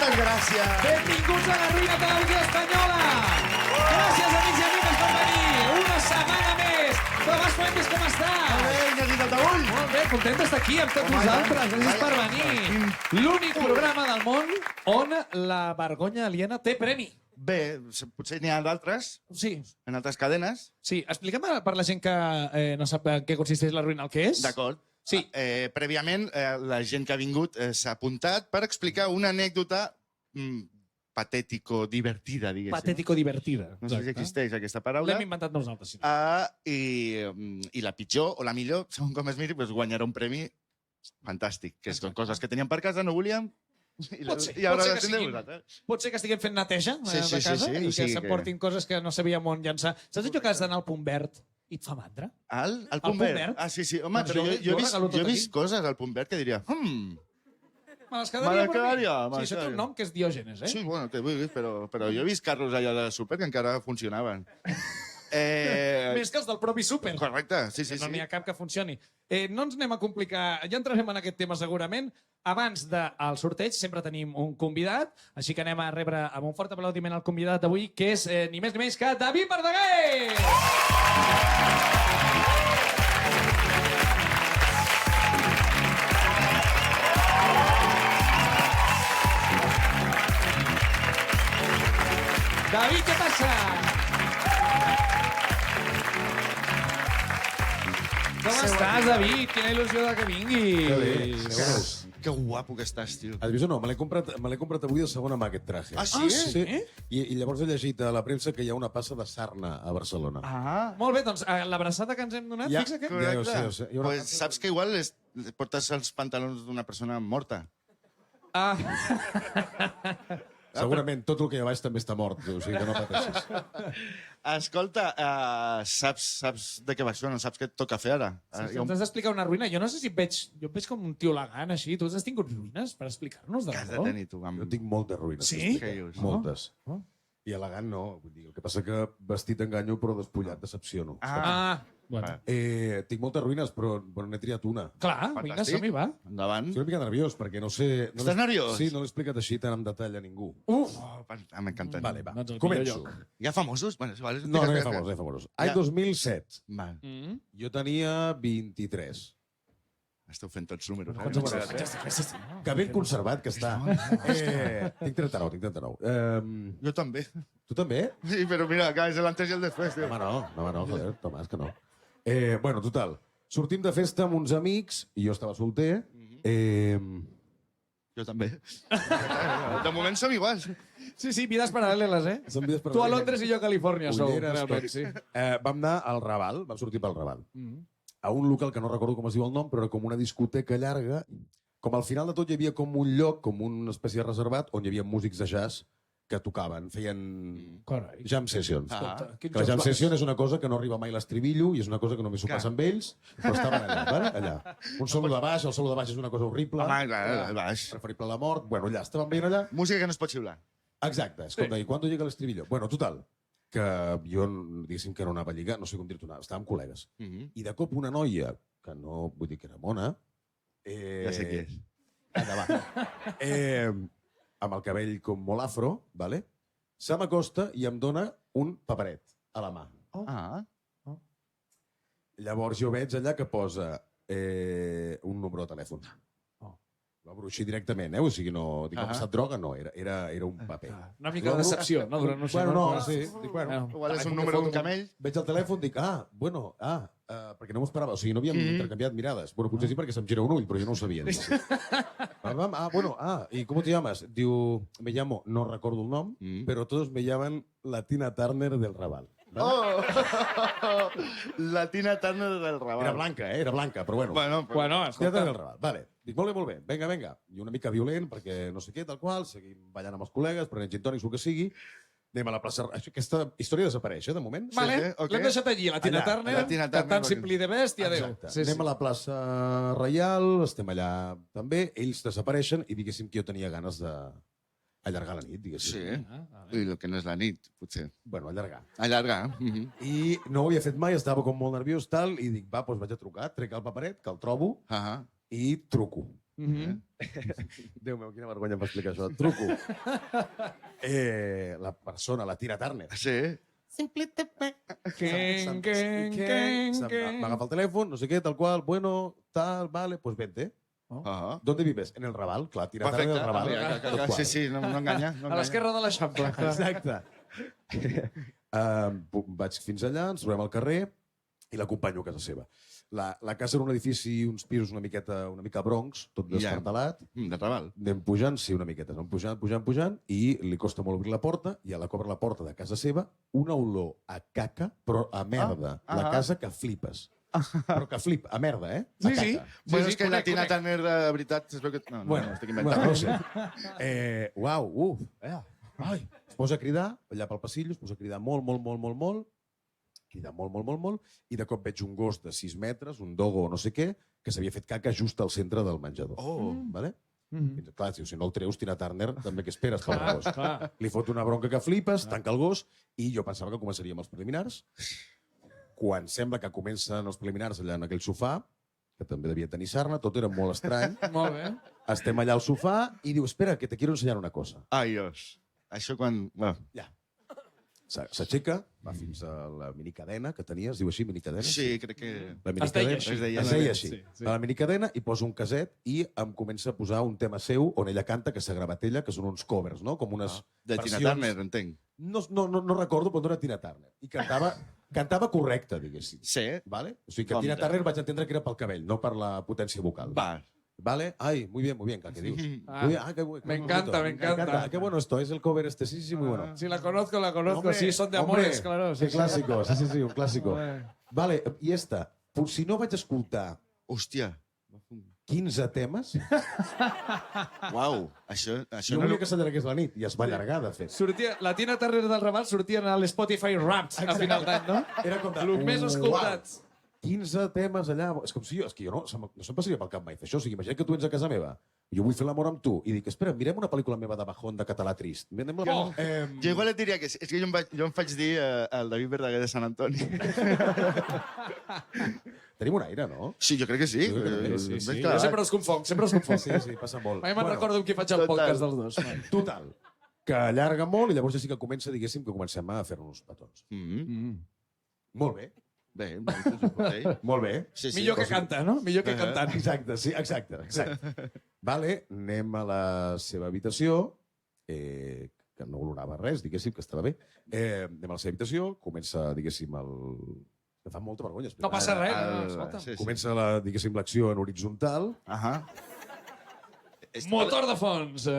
Moltes gràcies. Benvinguts a la Ruïna Televisió Espanyola. Gràcies, amics i amigues, per venir. Una setmana més. Tomàs Fuentes, com està? Bé, Iñaki Taltabull. Molt bé, content d'estar aquí amb tots vosaltres. Gràcies per venir. L'únic programa del món on la vergonya aliena té premi. Bé, potser n'hi ha d'altres, Sí, en altres cadenes. sí. Expliquem per la gent que no sap en què consisteix la ruïna, el que és. D'acord. Sí. Prèviament, la gent que ha vingut s'ha apuntat per explicar una anècdota patètico-divertida, diguéssim. Patètico-divertida. No sé si existeix aquesta paraula. L'hem inventat nosaltres. Sí. I la pitjor o la millor, segons com es miri, doncs guanyarà un premi fantàstic, que són coses que teníem per casa, no volíem, i ara les tindreu vosaltres. Pot ser que estiguem fent neteja Sí, de casa sí, i o que sigui s'emportin coses que no sabíem on llançar. Saps allò que has d'anar al punt verd i et fa mandra? El Punt punt verd? verd? Ah, sí, sí. Home, Doncs però jo regalo tot he vist aquí. coses al punt verd que diria... Me les Me quedaria les per quedaria, mi. me les Sí, això té quedaria. un nom que és Diògenes, eh? Sí, bueno, que vulguis, però jo he vist carros allà de súper que encara funcionaven. Més que els del propi súper. Correcte, sí, sí, No n'hi sí. ha cap que funcioni. No ens anem a complicar. Ja entrarem en aquest tema segurament. Abans del sorteig sempre tenim un convidat, així que anem a rebre amb un fort aplaudiment al convidat d'avui, que és ni més ni menys que David Verdaguer! David, què passa? Com estàs, David? Quina il·lusió de que vinguis. Que guapo que estàs, tio. Has vist o no? Me l'he comprat avui de segona mà, aquest traje. Ah, sí? Sí. I llavors he llegit a la premsa que hi ha una passa de sarna a Barcelona. Ah, Molt bé, doncs l'abraçada que ens hem donat, Ja. fixa que... Ja ho sé, correcte. ho sé. Hi ha una- Pues saps que igual portes els pantalons d'una persona morta. Ah, Segurament tot el que hi ha baix també està mort, o sigui que no pateixis. Escolta, saps de què va això? No saps què et toca fer ara? si ens has d'explicar una ruïna. Jo no sé si et veig... Jo et veig com un tio elegant, així. Tu has tingut ruïnes per explicar-nos de Què has de debò? tenir, tu? Jo tinc moltes ruïnes. Sí? Què dius? Moltes. Oh. I elegant no. Vull dir, el que passa que vestit enganyo però despullat decepciono. Ah, bueno. Tinc moltes ruïnes però n'he triat una. Clar, vinga, Fantàstic. som-hi, va. Endavant. Estic una mica nerviós perquè no sé... Estàs nerviós? Sí, no l'he explicat així tan en detall a ningú. Uf! M'ha encantat. Vale, va. Doncs el Començo. millor lloc. Hi ha famosos? Bueno, si vols, No, no hi ha famosos, no hi ha famosos. Any Ja. 2007. Val. Jo tenia 23. Esteu fent tots números. Quants números? Que ben conservat que està. Tinc 39, tinc 39. Jo també. Tu també? Sí, però mira, acabes de l'antes i el després, tio. Home, no, joder, Tomàs, que no. Bueno, total. Sortim de festa amb uns amics, i jo estava solter. Jo també. De moment som iguals. Sí, sí, vides paral·leles, eh? Són vides Tu a paral·leles. Londres i jo a Califòrnia sou, Ulleres, realment, tot. sí. Vam anar al Raval, vam sortir pel Raval. A un local que no recordo com es diu el nom, però era com una discoteca llarga. Com al final de tot hi havia com un lloc, com una espècie de reservat, on hi havia músics de jazz que tocaven, feien Carai. jam sessions. Escolta, quins Que la jam jocs session és una cosa que no arriba mai a l'estribillo i és una cosa que només s'ho passa amb ells, però estaven allà, vale? Allà. Un solo de baix, el solo de baix és una cosa horrible. Home, clar, baix. Preferible a la mort. Bueno, allà, estàvem veient allà. Música que no es pot xiular. Exacte, és com dir, quan llega l'estribillo? Bueno, total, que jo, diguéssim que era una balliga, no sé com dir-t'ho, estàvem col·legues. I de cop una noia, que no vull dir que era mona... Ja sé qui és. Allà va. Amb el cabell com molt afro, vale? Se m'acosta i em dona un paperet a la mà. Ah. Llavors jo veig allà que posa un número de telèfon. L'obro així directament, o sigui, no... Dic, m'ha passat droga? No, era un paper. Una mica de decepció, no? No sé, Bueno, no, clar. sí. Dic, bueno, Igual és un número d'un camell. veig el telèfon, dic, perquè no m'ho esperava, o sigui, no havíem intercanviat mirades. Bueno, potser sí perquè se'm gira un ull, però jo no ho sabia. ¿Y cómo te llamas? Diu, me llamo, no recordo el nom, però todos me llaman la Tina Turner del Raval. Oh! La Tina Turner del Raval. Era blanca, però bueno. Bueno, però... Bueno, Tina Turner del escolta, Raval, vale. Dic, molt bé, vinga. I una mica violent, perquè no sé què, tal qual, seguim ballant amb els col·legues, prenent gin tònics, el que sigui. Anem a la plaça... Aquesta història desapareix, de moment. Vale, sí, ok. l'hem deixat allí, la Tina Allà, Turner, la Tina Turner, cantant perquè- Simply the Best i adéu. Exacte. Anem a la plaça Reial, estem allà també, ells desapareixen i diguéssim que jo tenia ganes d'allargar la nit, diguéssim. Sí. I el que no és la nit, potser. Bueno, allargar. Allargar. I no ho havia fet mai, estava com molt nerviós, tal, i dic, va, doncs vaig a trucar, trec el paperet, que el trobo, i truco. Déu meu, quina vergonya em va explicar això. Truco. La persona, la Tina Turner. Sí. M'agafa el telèfon, no sé què, tal qual, bueno, tal, vale, pues vente. Ah. ¿Dónde vives? En el Raval, clar, Tina Turner Perfecte. en el Raval. Tot qual. Sí, sí, no enganya. A l'esquerra de l'Eixample. Exacte. Vaig fins allà, ens trobem al carrer i l'acompanyo a casa seva. La casa era un edifici, uns pisos una mica broncs, tot destartalat. De Raval. Anem pujant, sí, una miqueta. Anem pujant, i li costa molt obrir la porta, i a la cobra la porta de casa seva, una olor a caca, però a merda. La casa que flipes. Però que flip, a merda, eh? Sí, sí. Bueno, és que la Tina Turner, de veritat, es veu que... No, estic inventant. No sé. Uau, ai, es posa a cridar, allà pel passillo, es posa a cridar molt, crida molt, i de cop veig un gos de 6 metres, un dogo o no sé què, que s'havia fet caca just al centre del menjador. Vale? Clar, si no el treus, Tina Turner, també què esperes pel gos? Li fot una bronca que flipes, tanca el gos, i jo pensava que començaríem els preliminars. Quan sembla que comencen els preliminars allà en aquell sofà, que també devia tenir sarna, tot era molt estrany. Molt bé. Estem allà al sofà i diu, espera, que te quiero ensenyar una cosa. Ai, Dios. Això quan... Ja. S'aixeca, va fins a la minicadena que tenia, es diu així, minicadena? Sí, crec que... La minicadena, així. Es deia així. A la minicadena i posa un caset i em comença a posar un tema seu on ella canta, que s'agravatella, que són uns covers, no? Com unes De Tina versions. Turner, entenc. No recordo, però no era Tina Turner. I cantava correcte, diguéssim. Sí. Vale? O sigui que Com Tina de- Turner vaig entendre que era pel cabell, no per la potència vocal. Va. ¿Vale? Ay, muy bien, clar, ¿qué dius? Ah, Muy bien, qué bueno, me encanta. Qué bueno esto, es el cover este, sí, muy bueno. Si la conozco, Hombre, sí, son de hombre, amores, claro. Qué clásico, sí, un clásico. Hombre. Vale, i esta, si no vaig escoltar Hòstia. 15 temes, Uau. Això jo no... volia que s'allargués la nit, i es va allargar, de fet. Sortia, la Tina Turner del Raval sortien a l'Spotify Wrapped a final d'any, no? Era com de... El més escoltats. 15 temes allà... És com si jo no se'm passaria pel cap mai fer això. O sigui, imagina't que tu ets a casa meva, jo vull fer l'amor amb tu, i dic, espera, mirem una pel·lícula meva de bajón de català trist. Jo igual et diria que és que jo em faig dir al David Verdaguer de Sant Antoni. Tenim un aire, no? Sí, jo crec que sí. Jo crec que sí, Ben sí. clar. Jo sempre els confonc. Sí, passa molt. Mai me'n recordo amb qui faig el total. podcast dels dos. Total, que allarga molt i llavors ja sí que comença, diguéssim, que comencem a fer-nos petons. Molt bé. Bé, Molt bé. sí, sí. Millor que canta, no? Millor que cantant. Exacte, sí, exacte. Vale, anem a la seva habitació, que no olorava res, diguéssim, que estava bé. Anem a la seva habitació, comença, diguéssim, em fa molta vergonya explicar. No passa res, no, escolta. Sí, sí. Comença, diguéssim, l'acció en horitzontal. Ahà. Motor de fons.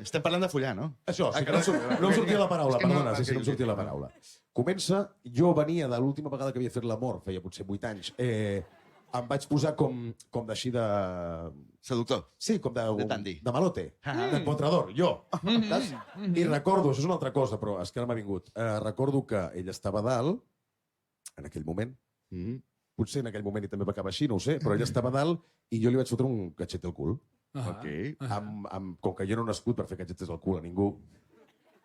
Estem parlant de follar, no? Això, sí que no em sortia la paraula, És que no- perdona, sí, no em sortia la paraula. Comença, jo venia de l'última vegada que havia fet l'amor, feia potser 8 anys, em vaig posar com d'així de... Seductor. Sí, com de dandy. de malote, d'empotrador, jo. Saps? I recordo, això és una altra cosa, però és que ara m'ha vingut. Recordo que ell estava a dalt, en aquell moment, potser en aquell moment i també va acabar així, no ho sé, però ell estava a dalt i jo li vaig fotre un catxet al cul. Ok. Com que jo no he nascut per fer catxetes al cul a ningú,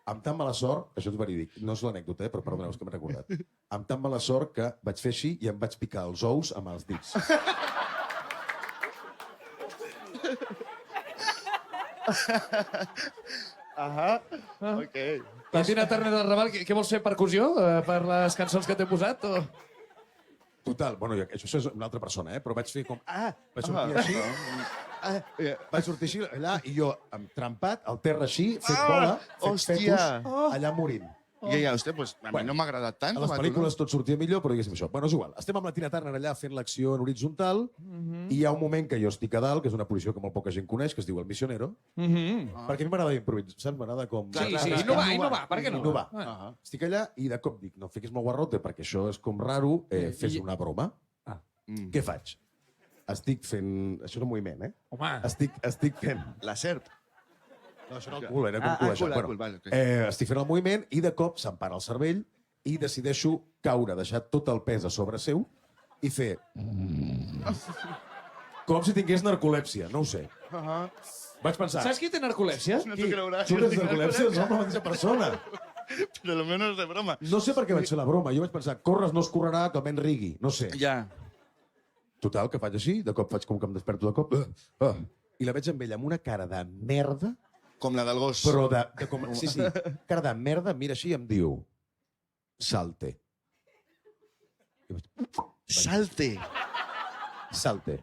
amb tan mala sort, això és verídic, no és l'anècdota, però perdoneu, és que m'he recordat. Amb tan mala sort que vaig fer així i em vaig picar els ous amb els dits. Ahà. Ok. La Tina Turner del Raval, què vols fer, percussió? Per les cançons que t'he posat? O... Total, bueno, això és una altra persona, però vaig fer com... Vaig sortir així, vaig sortir així allà i jo, trempat, al terra així, fet bola, fet hòstia. fetus, allà morint. I ja, hòstia, doncs a mi no m'ha agradat tant. A les com tu, pel·lícules tot sortia millor, però diguéssim això. Bueno, és igual. Estem amb la Tina Turner allà fent l'acció en horitzontal i hi ha un moment que jo estic a dalt, que és una posició que molt poca gent coneix, que es diu el missionero, perquè a mi m'agrada improvisar, saps? M'agrada com... Sí, innovar, per què no? Innovar. Estic allà i de cop dic, no fiquis molt guarrote perquè això és com raro, fes una broma. Què faig? Estic fent... Això és un moviment, Home. Estic fent... La serp. No, això era el cul, era com cul, cul, això. cul, vale, ok. Estic fent el moviment i de cop se'm para el cervell i decideixo caure, deixar tot el pes a sobre seu i fer... Com si tingués narcolèpsia, no ho sé. Vaig pensar... Saps qui té narcolèpsia? No t'ho creuràs. Tu tens narcolèpsia? Som la mateixa persona. Però potser no és de broma. No sé per què vaig fer la broma. Jo vaig pensar, corres no es correrà, que almenys rigui. No sé. Ja. Total, que faig així, de cop faig com que em desperto de cop. I la veig amb ella amb una cara de merda, Com la del gos. però sí, cara de merda, mira així i em diu salte. I vaig, Salte. salte.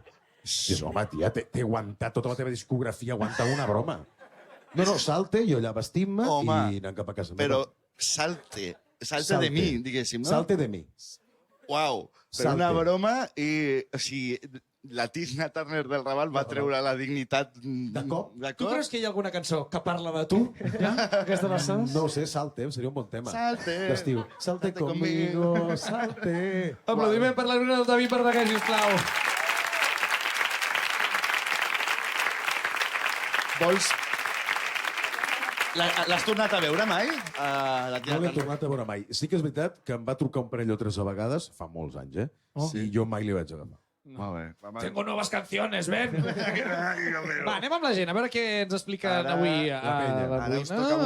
Dius, home, tia, t'he aguantat tota la teva discografia, aguanta una broma. No, salte, jo allà vestint-me Home, i anant cap a casa. Però salte de mi, diguéssim, no? Salte de mi. Uau, per Salte. una broma i... O sigui, la Tina Turner del Raval va treure la dignitat... De cop? Tu creus que hi ha alguna cançó que parla de tu? Ja? Aquesta alçades? No ho sé, salte, seria un bon tema. Salte. D'estiu. Salte conmigo, salte. Aplaudiment per la Bruna del David Verdaguer, sisplau. Vols... L'has tornat a veure mai? La No Tina l'he Turner? tornat a veure mai. Sí que és veritat que em va trucar un parell o tres vegades, fa molts anys, Oh. I jo mai li vaig agafar. Molt bé. Tengo nuevas canciones, ven. Ai, Déu meu. Va, anem amb la gent, a veure què ens expliquen Ara, avui la a penya. la Ara us Bruna. toca